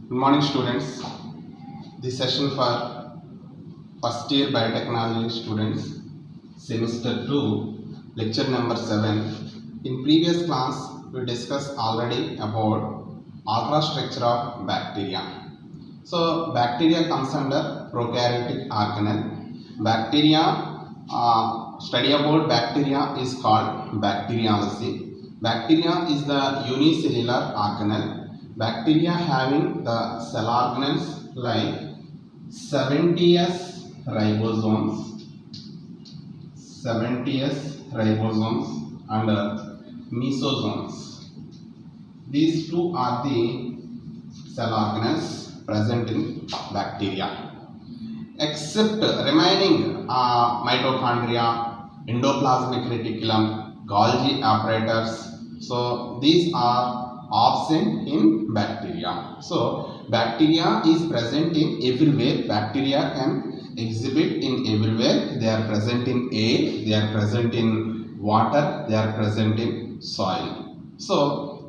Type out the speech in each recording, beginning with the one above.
Good morning, students. This session for first year biotechnology students, semester 2, lecture number 7. In previous class, we discussed already about ultrastructure of bacteria. So, bacteria comes under prokaryotic organelle. Study about bacteria is called bacteriology. Bacteria is the unicellular organelle. Bacteria having the cell organelles like 70s ribosomes and mesosomes. These two are the cell organelles present in bacteria. Except remaining mitochondria, endoplasmic reticulum, Golgi apparatus. So these are absent in bacteria. So bacteria is present in everywhere. Bacteria can exhibit in everywhere. They are present in air, they are present in water, they are present in soil. So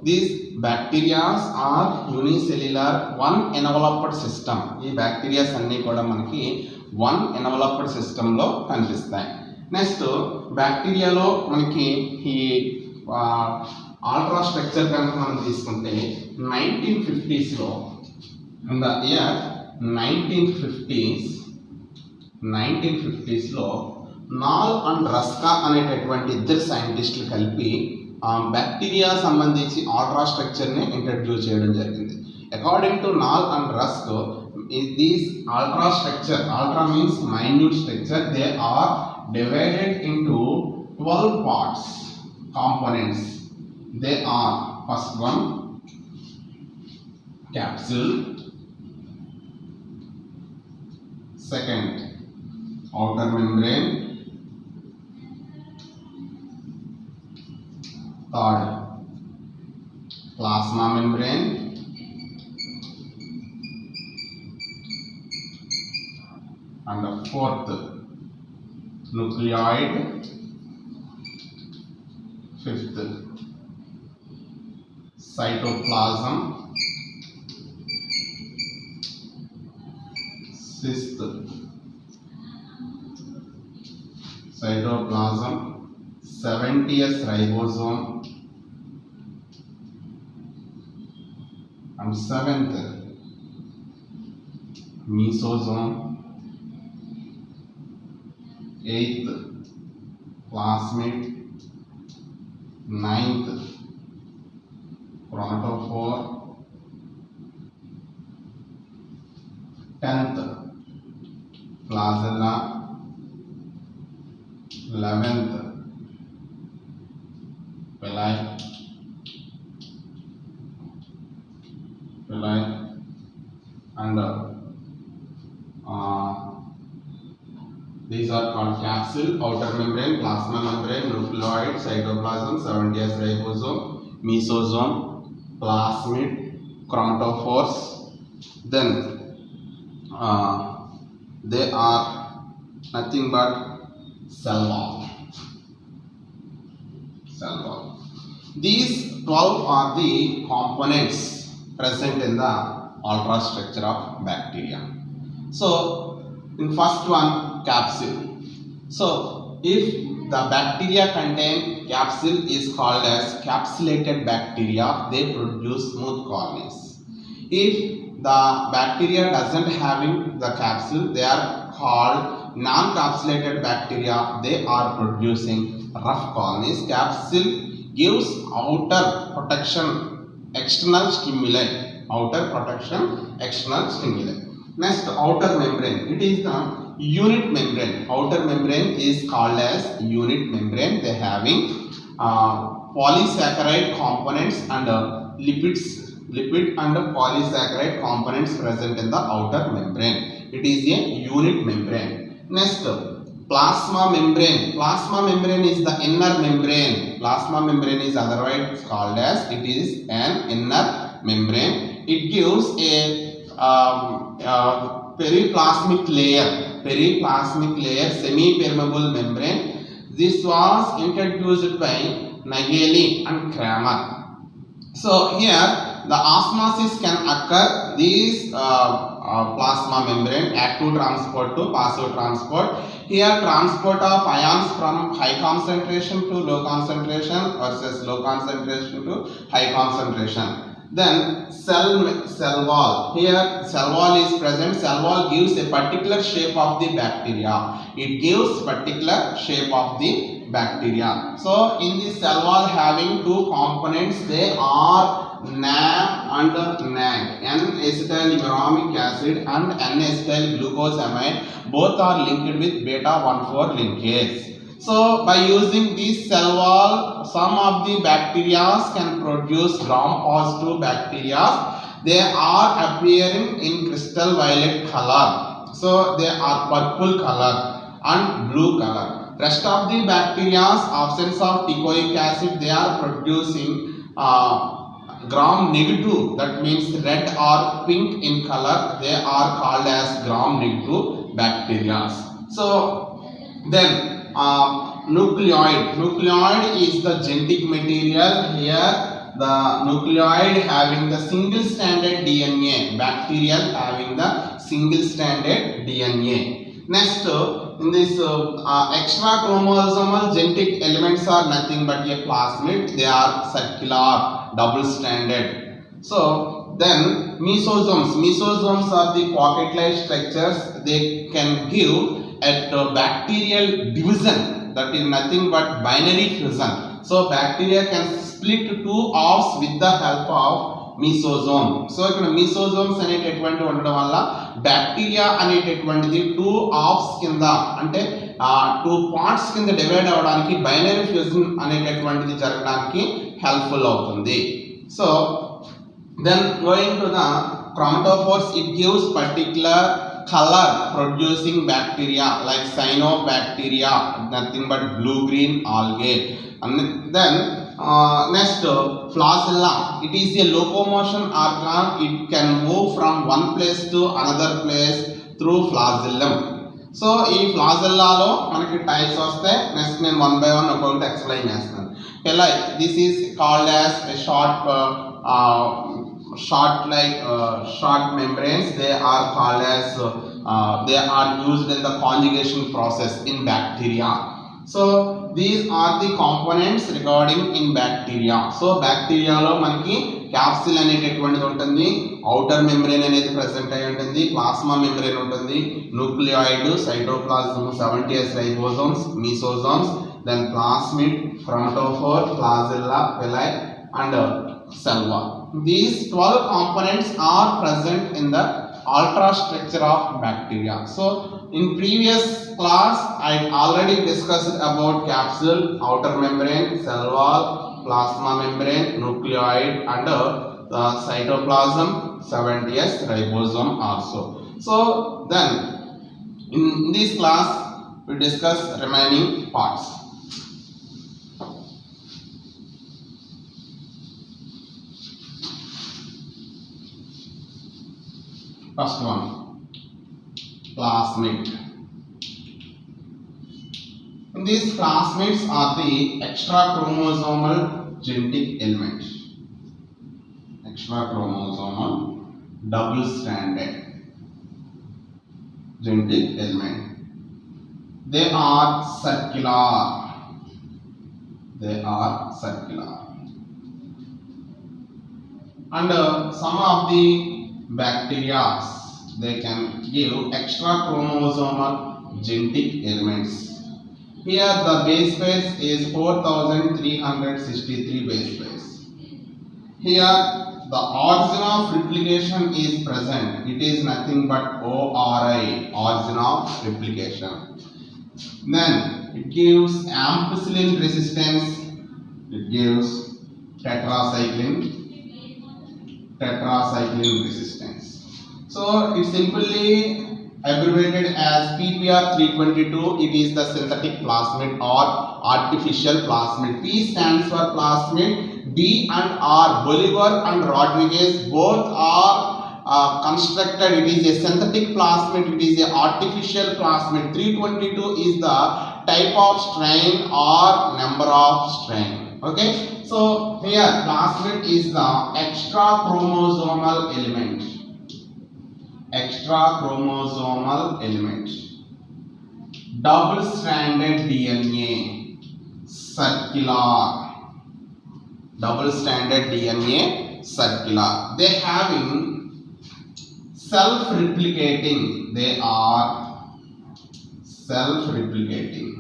these bacteria are unicellular, one enveloped system. ఈ bacterias అన్ని కూడా మనకి one enveloped system లో కనిపిస్తాయి. Next బ్యాక్టీరియాలో మనకి ఈ ultra structure కనుక మనం తీసుకుంటే 1950s లో ఇన్ ద ఇయర్ 1950s లో నాల్ అండ్ రస్కా అనేటటువంటి ఇద్దరు సైంటిస్టులు కలిపి బ్యాక్టీరియా సంబంధించి ఆల్ట్రా స్ట్రక్చర్ని ఇంట్రడ్యూస్ చేయడం జరిగింది. According to Knoll and Ruska, these ultra structure, ultra means minute structure, they are divided into 12 parts, components. They are first one capsule, second outer membrane, third plasma membrane, and the fourth nucleoid, fifth cytoplasm, sixth cytoplasm, 70s ribosome, and seventh mesosome, eighth plasmid, ninth chromatophore, 10th flagella, 11th villi, and these are called capsule, outer membrane, plasma membrane, nucleoid, cytoplasm, 70s ribosome, mesosome, plasmid, chromatophores. Then they are nothing but cell wall. These 12 are the components present in the ultrastructure of bacteria. So in first one, capsule. So if the bacteria contain capsule is called as capsulated bacteria, they produce smooth colonies. If the bacteria doesn't having the capsule, they are called non-capsulated bacteria, they are producing rough colonies. Capsule gives outer protection, external stimuli. Next, outer membrane. It is the unit membrane. Outer membrane is called as unit membrane. They having polysaccharide components and lipid and polysaccharide components present in the outer membrane. It is a unit membrane. Next, plasma membrane. Plasma membrane is the inner membrane. Plasma membrane is otherwise called as, it is an inner membrane. It gives a periplasmic layer, semi-permeable membrane. This was introduced by Nageli and Kramer. So here the osmosis can occur. These plasma membrane active transport to passive transport. Here transport of ions from high concentration to low concentration versus low concentration to high concentration. Then cell wall. Here cell wall is present. Cell wall gives a particular shape of the bacteria. It gives particular shape of the bacteria. So in the cell wall having two components, they are NAM and NAG, N-acetyl acid and N-acetyl glucosamide. Both are linked with beta-1,4 linkase. So by using this cell wall, some of the bacteria can produce gram-positive bacteria. They are appearing in crystal violet color. So they are purple color and blue color. Rest of the bacteria, absence of teichoic acid, they are producing gram-negative. That means red or pink in color. They are called as gram-negative bacteria. So then nucleoid is the genetic material. Here the nucleoid having the single stranded DNA, bacterial having the single stranded DNA. Next, in this extra chromosomal genetic elements are nothing but a plasmid. They are circular, double stranded. So then mesosomes are the pocket-like structures. They can give at bacterial division, that is nothing but binary fusion. So bacteria can split two halves with the help of mesosome. So ఇక్కడ mesosomes అనేటటువంటి ఉండడం వల్ల bacteria అనేటటువంటిది two హాఫ్స్ కింద అంటే two parts కింద divide అవ్వడానికి binary fusion అనేటటువంటిది జరగడానికి హెల్ప్ఫుల్ అవుతుంది. So then going to the chromatophores, it gives particular color producing bacteria like cyanobacteria, nothing but blue green algae. And then next, flagella. It is a locomotion organ. It can move from one place to another place through flagellum. So ఈ ఫ్లాజెల్లాలో మనకి types వస్తాయి. Next నేను one by one ఒక్కొక్కటి explain చేస్తాను. This is called as short membranes. They are called as they are used in the conjugation process in bacteria. So these are the components regarding in bacteria. So bacteria lo manaki capsule అనేటటువంటిది ఉంటుంది, outer membrane అనేది present అయి ఉంటుంది, plasma membrane ఉంటుంది, nucleoid, cytoplasm, 70S ribosomes, mesosomes, then plasmid, chromatophore, flagella, villi and cell wall. These 12 components are present in the ultrastructure of bacteria. So in previous class I already discussed about capsule, outer membrane, cell wall, plasma membrane, nucleoid and the cytoplasm, 70S ribosome also. So then in this class we discuss remaining parts. First one, plasmid. These plasmids are the extra chromosomal genetic element. Extra chromosomal double stranded genetic element. They are circular. And some of the bacteria, they can give extra chromosomal genetic elements. Here the base pairs is 4363 base pairs. Here the origin of replication is present. It is nothing but ORI, origin of replication. Then it gives ampicillin resistance. It gives tetracycline resistance. So it's simply abbreviated as PPR322. It is the synthetic plasmid or artificial plasmid. P stands for plasmid. B and R, Bolivar and Rodriguez, both are constructed. It is a synthetic plasmid. It is a artificial plasmid. 322 is the type of strain or number of strain. Okay, so here plasmid is the extra chromosomal element. Extra chromosomal element. Double stranded DNA, circular. Double stranded DNA, circular. They having self-replicating. They are self-replicating.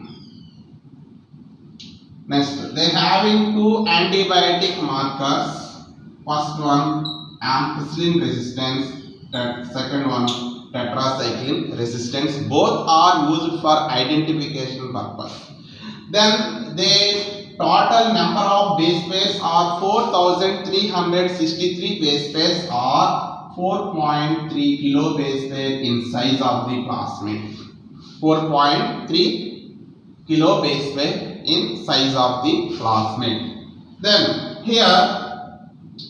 Next, they having two antibiotic markers. First one ampicillin resistance, second one tetracycline resistance. Both are used for identification purpose. Then their total number of base pairs are 4363 base pairs or 4.3 kilo base pair in size of the plasmid. 4.3 kilo base pair in size of the plasmid. Then here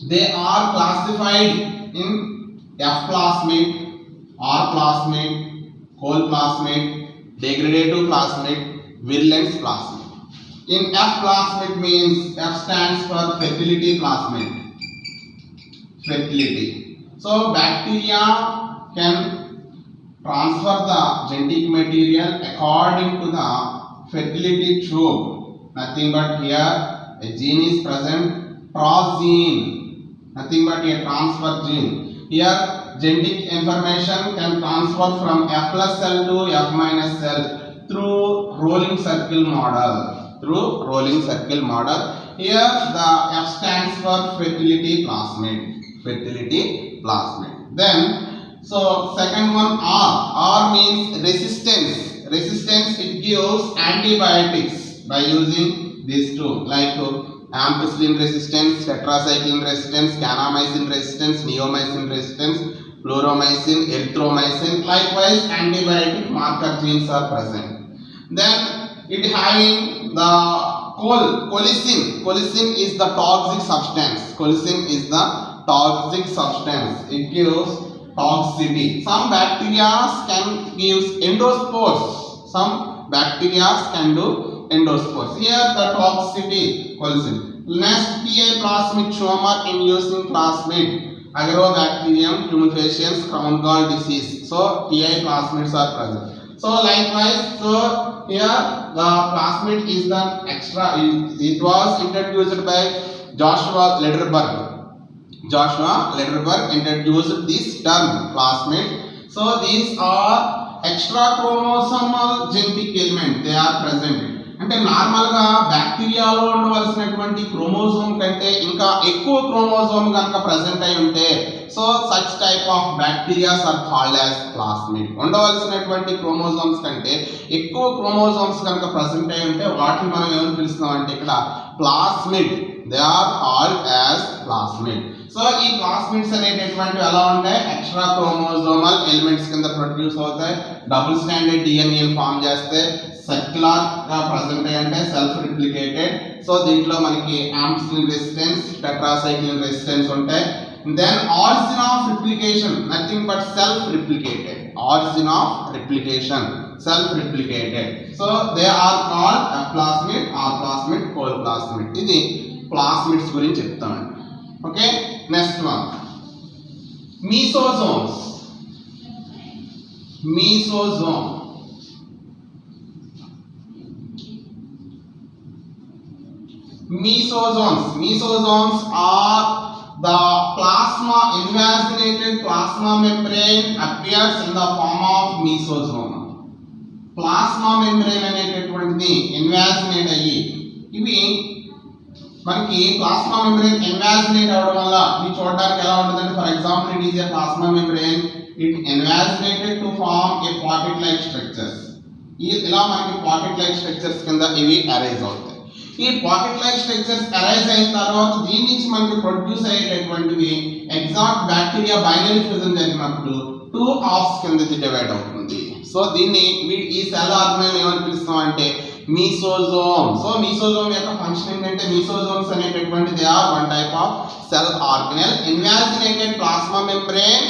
they are classified in F plasmid, R plasmid, whole plasmid, degradative plasmid, virulence plasmid. In F plasmid means F stands for fertility plasmid. Fertility. So bacteria can transfer the genetic material according to the fertility tube. Nothing but here a gene is present, transgene. Nothing but a transfer gene. Here genetic information can transfer from F plus cell to F minus cell through rolling circle model. Through rolling circle model. Here the F stands for fertility plasmid. Fertility plasmid. Then so second one R. R means resistance. Resistance, it gives antibiotics by using these two like ampicillin resistance, tetracycline resistance, kanamycin resistance, neomycin resistance, fluoromycin, erythromycin. Likewise antibiotic marker genes are present. Then it having the colicin. Colicin is the toxic substance. Colicin is the toxic substance. It gives toxicity. Some bacteria can give endospores. Some bacteria can do endospores. Here the toxicity colicin. Next, PI plasmid tumor inducing plasmid, Agrobacterium tumefaciens, crown gall disease. So PI plasmids are present. So likewise, so here the plasmid is the extra. It was introduced by Joshua Lederberg. Joshua Lederberg introduced this term plasmid. So these are extra chromosomal genetic element. They are present. అంటే normal గా బ్యాక్టీరియాలో ఉండవలసినటువంటి chromosome కంటే ఇంకా ఎక్కువ chromosome కనుక present అయి ఉంటే so such type of bacterias are called as plasmid. ఉండవలసినటువంటి క్రోమోజోమ్స్ కంటే ఎక్కువ క్రోమోజోమ్స్ కనుక ప్రెసెంట్ అయి ఉంటే వాటిని మనం ఏమని పిలుస్తున్నాం అంటే ఇక్కడ plasmid. They are called as plasmid. So ఈ ప్లాస్మిడ్స్ అనేటటువంటి ఎలా ఉంటాయి, ఎక్స్ట్రా క్రోమోజోమల్ ఎలిమెంట్స్ కింద ప్రొడ్యూస్ అవుతాయి. డబుల్ స్టాండర్డ్ డిఎన్ఏ ఫామ్ చేస్తే సర్క్యులర్ గా ప్రెసెంట్ అయ్యి అంటే సెల్ఫ్ రిప్లికేటెడ్. సో దీంట్లో మనకి ఆంపిసిలిన్ రెసిస్టెన్స్, టెట్రాసైక్లిన్ రెసిస్టెన్స్ ఉంటాయి. Then origin of replication nothing but self replicated. Origin of replication self replicated. So they are called F plasmid, R plasmid, whole plasmid. ఇది plasmids గురించి చెప్తామండి. Okay, next one mesosomes. Mesosome. Mesosomes are the plasma, invaginated plasma membrane appears in the form of mesosome. Plasma membrane అనేటటువంటిది ఇన్వాజినేట్ అయ్యి ఇవి మనకి plasma membrane ఇన్వాజినేట్ అవడం వల్ల ఇది చూడడానికి ఎలా ఉంటుందంటే for example it is a plasma membrane, it invaginated to form a pocket like structures. ఇలా మనకి పాకెట్ లైక్ స్ట్రక్చర్స్ కింద ఇవి అరైజ్ అవుతాయి. ఈ పాకెట్ లైక్ స్ట్రక్చర్స్ అరైజ్ అయిన తర్వాత దీని నుంచి మనకి ప్రొడ్యూస్ అయ్యేటటువంటివి ఎగ్జాక్ట్ బ్యాక్టీరియా బైనరీ ఫ్యూజన్ జరిగినప్పుడు 2 హాఫ్స్ కింద డివైడ్ అవుతుంది. సో దీన్ని ఈ సెల్ ఆర్గనెల్ ఏమని పిలుస్తాం అంటే మీసోజోమ్. సో మీసోజోమ్ యొక్క ఫంక్షన్ ఏంటంటే మీసోజోమ్స్ అనేటటువంటి they are one type of cell organelle invaginated plasma membrane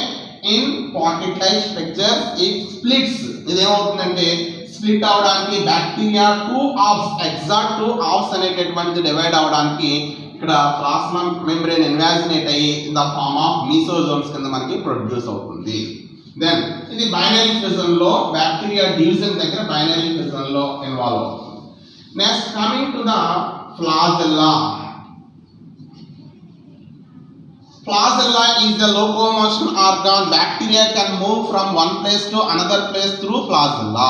in pocket like structure. It splits. ఇది ఏమవుతుందంటే స్ప్లిట్ అవడానికి bacteria two halves exact two halves అనేటటువంటిది డివైడ్ అవడానికి ఇక్కడ ప్లాస్మా మెంబ్రేన్ ఇన్వాజినేట్ అయ్యి in the form of mesosomes కింద మనకి produce అవుతుంది. దెన్ ఇది బైనరీ ఫిజన్ లో బ్యాక్టీరియా డివిజన్ దగ్గర బైనరీ ఫిజన్ లో ఇన్వాల్వ్ అవుతుంది. Next coming to the flagella. Flagella is the locomotion organ. Bacteria can move from one place to another place through flagella.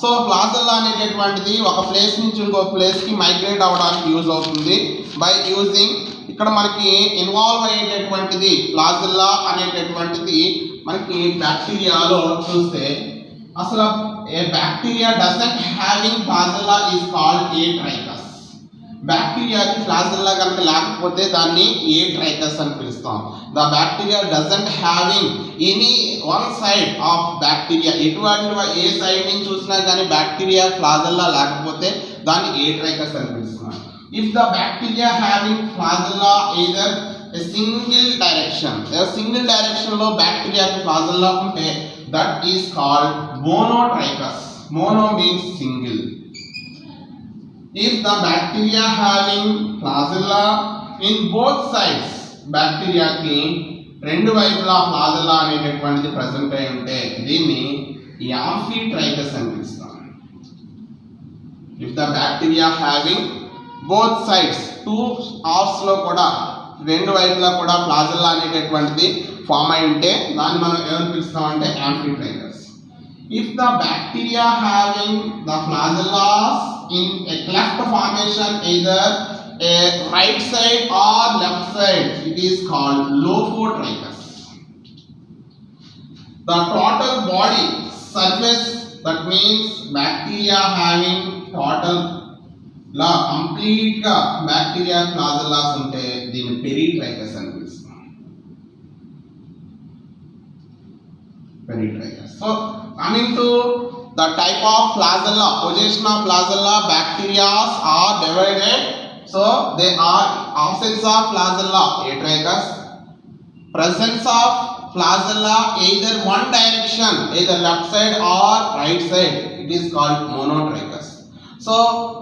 So flagella అనేటటువంటిది ఒక place నుంచి ఇంకో place కి migrate అవడానికి use అవుతుంది బై యూజింగ్. ఇక్కడ మనకి ఇన్వాల్వ్ అయ్యేటటువంటిది ఫ్లాజెల్లా అనేటటువంటిది మనకి బ్యాక్టీరియాలో చూస్తే అసలు a bacteria doesn't having flagella is called atrichous. బ్యాక్టీరియాకి ఫ్లాజెల్లా కనుక లేకపోతే దాన్ని ఏ ట్రైకస్ అని పిలుస్తాం. The bacteria doesn't having any one side of bacteria, ఎటువంటి ఏ సైడ్ నుంచి చూసినా కానీ బ్యాక్టీరియా ఫ్లాజెల్లా లేకపోతే దాన్ని ఏ ట్రైకస్ అని పిలుస్తున్నాం. If the bacteria having flagella either single direction లో బ్యాక్టీరియాకి ఫ్లాజెల్లా ఉంటే that is called monotrichous. Mono means single. If the bacteria having flagella in both sides, bacteria కి రెండు వైపులా ఫ్లాజెల్లా అనేటటువంటిది ప్రెసెంట్ అయి ఉంటే దీన్ని యాంఫీట్రైకస్ అని పిలుస్తాం. If the bacteria having both sides, two halves లో కూడా రెండు వైపులా కూడా ఫ్లాజెల్లా అనేటటువంటిది ఫామ్ అయి ఉంటే దాన్ని మనం ఏమని పిలుస్తాం అంటే యాంఫీట్రైకస్. If the bacteria having the flagellas in a cleft formation, either a right side or left side, it is called Lophotrichus. The total body surface, that means bacteria having total la complete ga bacteria flagellas unte దీన్ని Peritrichus అని పిలుస్తాం. Peritrichus. So coming to the type of flagella, position of flagella, bacteria are divided. So they are absence of flagella, atrichus. Presence of flagella either one direction, either left side or right side, it is called monotrichus. So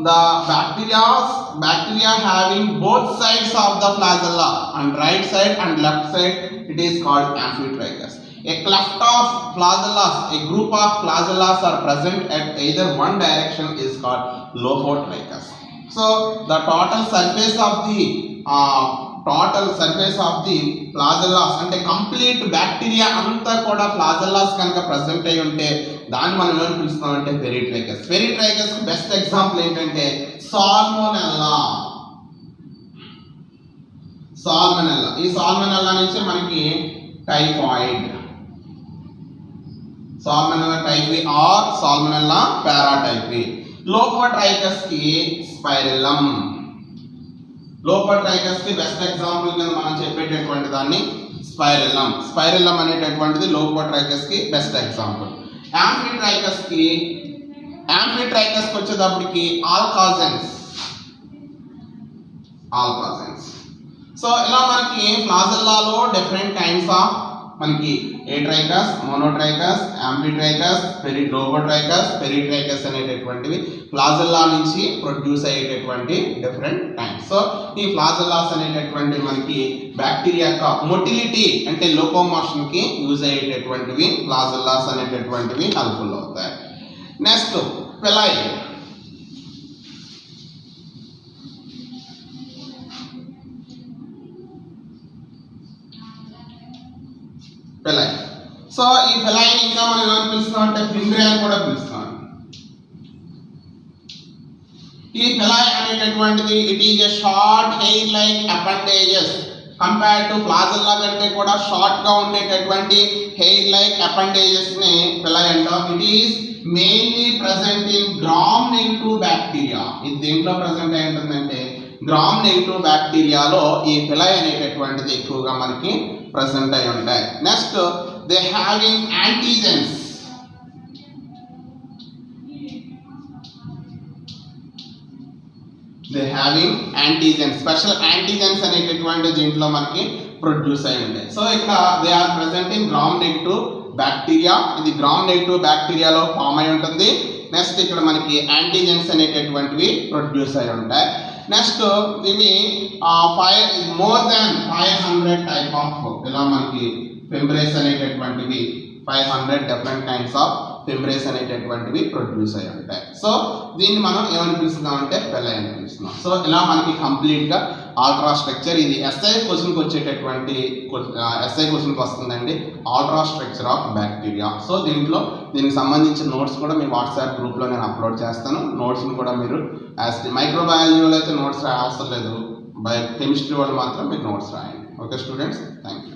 the bacteria having both sides of the flagella, and right side and left side, it is called amphitrichus. A cleft of flagellas, a group of flagellas are present at either one direction is called Lophotrichus. So the total surface of the flagellas అంటే complete bacteria అంతా కూడా ఫ్లాజెల్లాస్ కనుక present అయి ఉంటే దాన్ని మనం ఏమని పిలుస్తాం అంటే పెరిట్రైకస్. పెరిట్రైకస్ బెస్ట్ ఎగ్జాంపుల్ ఏంటంటే సాల్మోనెల్లా. ఈ సాల్మోనెల్లా నుంచి మనకి typhoid, salmonella typhi or salmonella paratyphi. Lophotrichous కి స్పైరెల్లం. లోపోట్రైకస్ కి బెస్ట్ ఎగ్జాంపుల్ కింద మనం చెప్పేటటువంటి దాన్ని స్పైరెల్లం అనేటటువంటిది లోపోట్రైకస్ కి బెస్ట్ ఎగ్జాంపుల్. యాంఫీట్రైకస్ కి వచ్చేటప్పటికి ఆల్కాజెన్స్. సో ఇలా మనకి ఫ్లాజెల్లాలో డిఫరెంట్ కైండ్స్ ఆఫ్ మనకి ఏట్రైకస్, మోనోట్రైకస్, యాంఫీట్రైకస్, లోపోట్రైకస్, పెరిట్రైకస్ అనేటటువంటివి ఫ్లాజెల్లా నుంచి ప్రొడ్యూస్ అయ్యేటటువంటి డిఫరెంట్ టైప్స్. సో ఈ ఫ్లాజెల్లాస్ అనేటటువంటి మనకి బ్యాక్టీరియా యొక్క మొటిలిటీ అంటే లోకోమోషన్ కి యూజ్ అయ్యేటటువంటివి ఫ్లాజెల్లాస్ అనేటటువంటివి హెల్ప్ఫుల్ అవుతాయి. నెక్స్ట్ పెలై. సో ఈ పెలైని ఇంకా మనం ఏమని పిలుస్తాం అంటే ఫింగ్రే అని కూడా పిలుస్తాం. ఈ పెలై అనేటటువంటిది it is a short hair like appendages compared to flagella కంటే కూడా షార్ట్ గా ఉండేటటువంటి హెయిర్ లైక్ అపెండేజెస్ ని పెలై అంటాం. It is mainly present in gram negative bacteria. ఇది దేంట్లో ప్రెసెంట్ అయి ఉంటుందంటే గ్రామ్ నెగిటివ్ బ్యాక్టీరియాలో ఈ పెలై అనేటటువంటిది ఎక్కువగా మనకి ప్రెసెంట్ అయి ఉంటాయి. Next they having antigens. Special antigens అనేటటువంటి దీంట్లో మనకి ప్రొడ్యూస్ అయి ఉంటాయి. సో ఇక్కడ they are present in gram negative bacteria. ఇది గ్రామ్ నెగిటివ్ బ్యాక్టీరియాలో ఫామ్ అయి ఉంటుంది. నెక్స్ట్ ఇక్కడ మనకి యాంటీజెన్స్ అనేటటువంటివి ప్రొడ్యూస్ అయి ఉంటాయి. నెక్స్ట్ ఇవి మోర్ దాన్ 500 టైప్ ఆఫ్ ఇలా మనకి ఫిబ్రేస్ అనేటటువంటివి 500 డిఫరెంట్ కైండ్స్ ఆఫ్ ఫిబ్రేస్ అనేటటువంటివి ప్రొడ్యూస్ అయి ఉంటాయి. సో దీన్ని మనం ఏమని పిలుస్తున్నాం అంటే పెలై అని పిలుస్తున్నాం. సో ఇలా మనకి కంప్లీట్గా ఆల్ట్రా స్ట్రక్చర్, ఇది ఎస్ఐ క్వశ్చన్కి వచ్చేటటువంటి ఎస్ఐ క్వశ్చన్కి వస్తుందండి, ultra structure of bacteria. So దీనికి సంబంధించిన నోట్స్ కూడా మీ వాట్సాప్ గ్రూప్లో నేను అప్లోడ్ చేస్తాను. నోట్స్ని కూడా మీరు మైక్రోబయాలజీ వాళ్ళు అయితే నోట్స్ అవసరం లేదు, కెమిస్ట్రీ వాళ్ళు మాత్రం మీరు నోట్స్ రాయండి. Okay students, thank you.